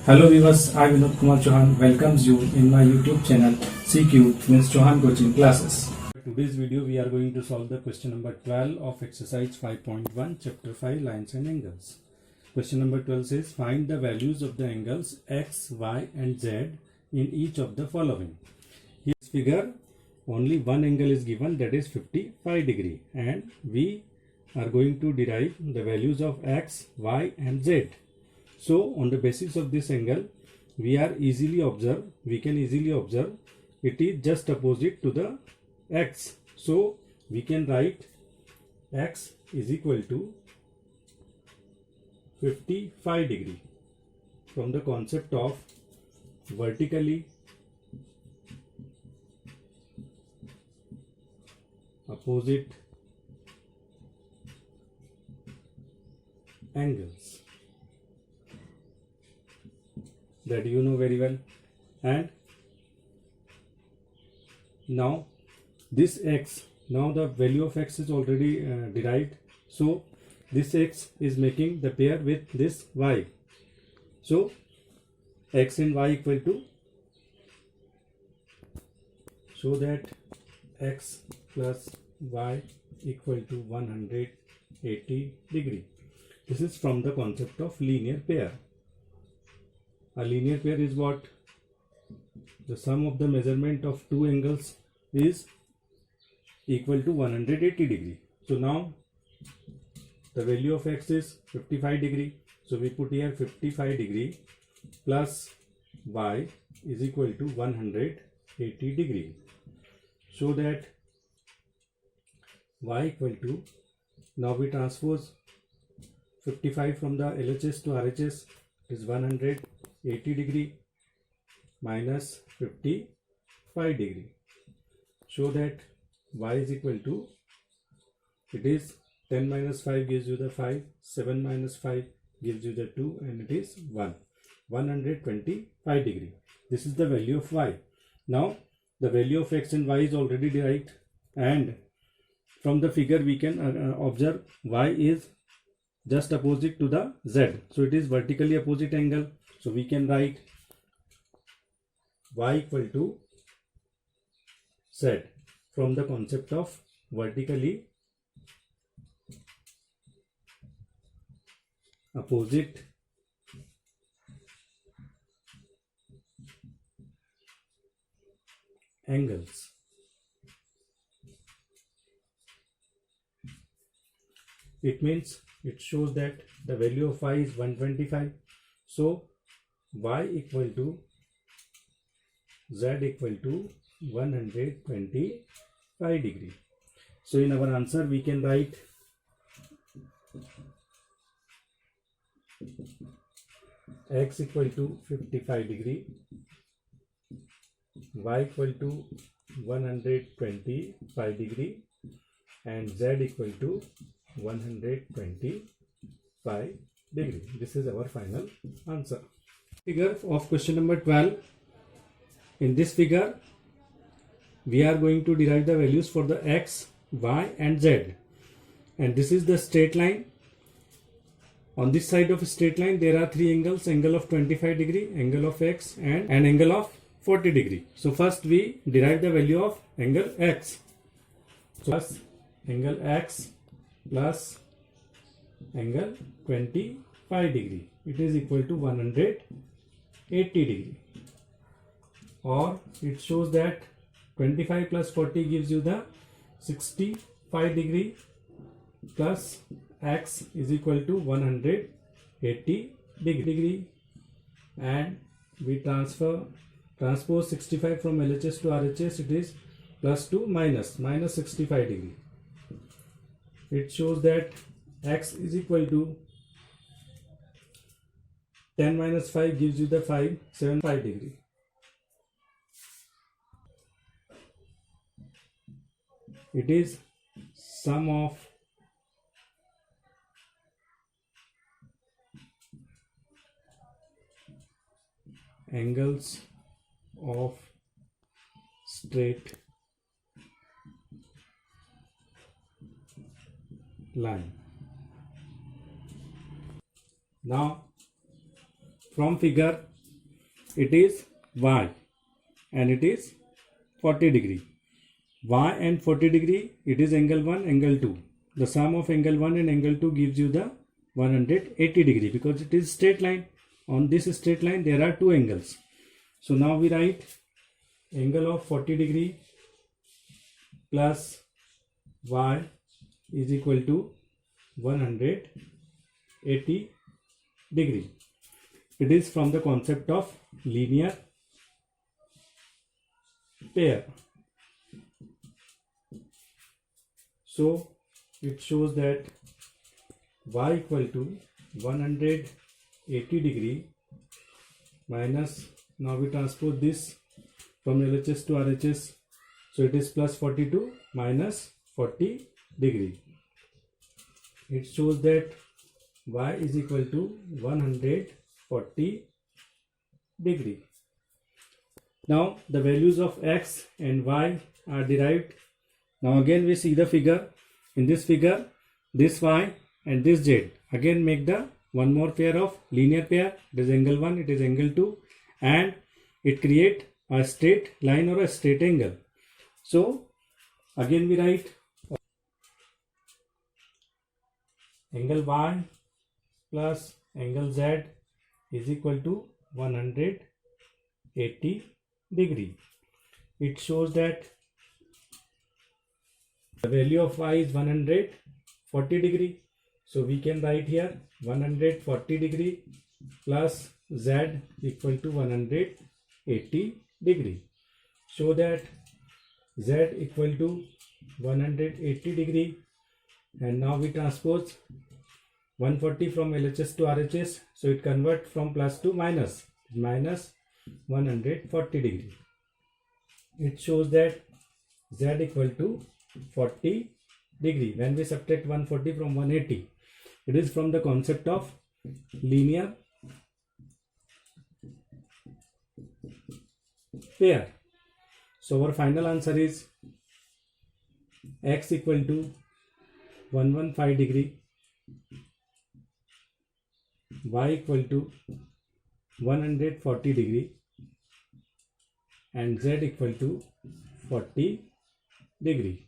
Hello viewers, I Vinod Kumar Chauhan welcomes you in my YouTube channel CQ means Chauhan Coaching Classes. In today's video we are going to solve the question number 12 of exercise 5.1 chapter 5 lines and angles. Question number 12 says find the values of the angles x, y and z in each of the following. Here's figure, only one angle is given, that is 55 degree, and we are going to derive the values of x, y and z. So on the basis of this angle we can easily observe it is just opposite to the x. So we can write x is equal to 55 degree from the concept of vertically opposite angles, that you know very well. And now this x, now the value of x is already derived, so this x is making the pair with this y. So x and y equal to, so that x plus y equal to 180 degree. This is from the concept of linear pair. A linear pair is what? The sum of the measurement of two angles is equal to 180 degree. So now the value of x is 55 degree. So we put here 55 degree plus y is equal to 180 degree. So that y equal to, now we transpose 55 from the LHS to RHS, is 180 degree minus 55 degree. So that y is equal to, it is 10 minus 5 gives you the 5, 7 minus 5 gives you the 2, and it is 1. 125 degree. This is the value of y. Now the value of x and y is already derived, and from the figure we can observe y is just opposite to the z. So it is vertically opposite angle. So we can write y equal to z from the concept of vertically opposite angles. It means, it shows that the value of y is 125. So y equal to z equal to 125 degree. So in our answer we can write x equal to 55 degree, y equal to 125 degree, and z equal to 125 degree. This is our final answer. Figure of question number 12. In this figure we are going to derive the values for the x, y and z, and this is the straight line. On this side of a straight line there are three angles: angle of 25 degree, angle of x, and an angle of 40 degree. So first we derive the value of angle x. So plus angle x plus angle 25 degree, it is equal to 180 degree, or it shows that 25 plus 40 gives you the 65 degree, plus x is equal to 180 degree, and we transpose 65 from LHS to RHS, it is plus 2 minus 65 degree. It shows that x is equal to 10 minus 5 gives you the 5, 75 degree. It is sum of angles of straight line. Now from figure it is y and it is 40 degree. Y and 40 degree, it is angle 1, angle 2. The sum of angle 1 and angle 2 gives you the 180 degree because it is straight line. On this straight line there are two angles. So now we write angle of 40 degree plus y is equal to 180 degree. It is from the concept of linear pair. So it shows that y equal to 180 degree minus, now we transpose this from LHS to RHS, so it is plus 42 minus 40 degree. It shows that y is equal to 140 degree. Now the values of x and y are derived. Now again we see the figure. In this figure, this y and this z again make the one more pair of linear pair. It is angle 1, it is angle 2, and it create a straight line or a straight angle. So again we write angle y plus angle z is equal to 180 degree. It shows that the value of y is 140 degree. So we can write here 140 degree plus z equal to 180 degree. So that z equal to 180 degree, and now we transpose 140 from LHS to RHS, so it convert from plus to minus 140 degree. It shows that z equal to 40 degree when we subtract 140 from 180. It is from the concept of linear pair. So our final answer is x equal to 115 degree, y equal to 140 degree, and z equal to 40 degree.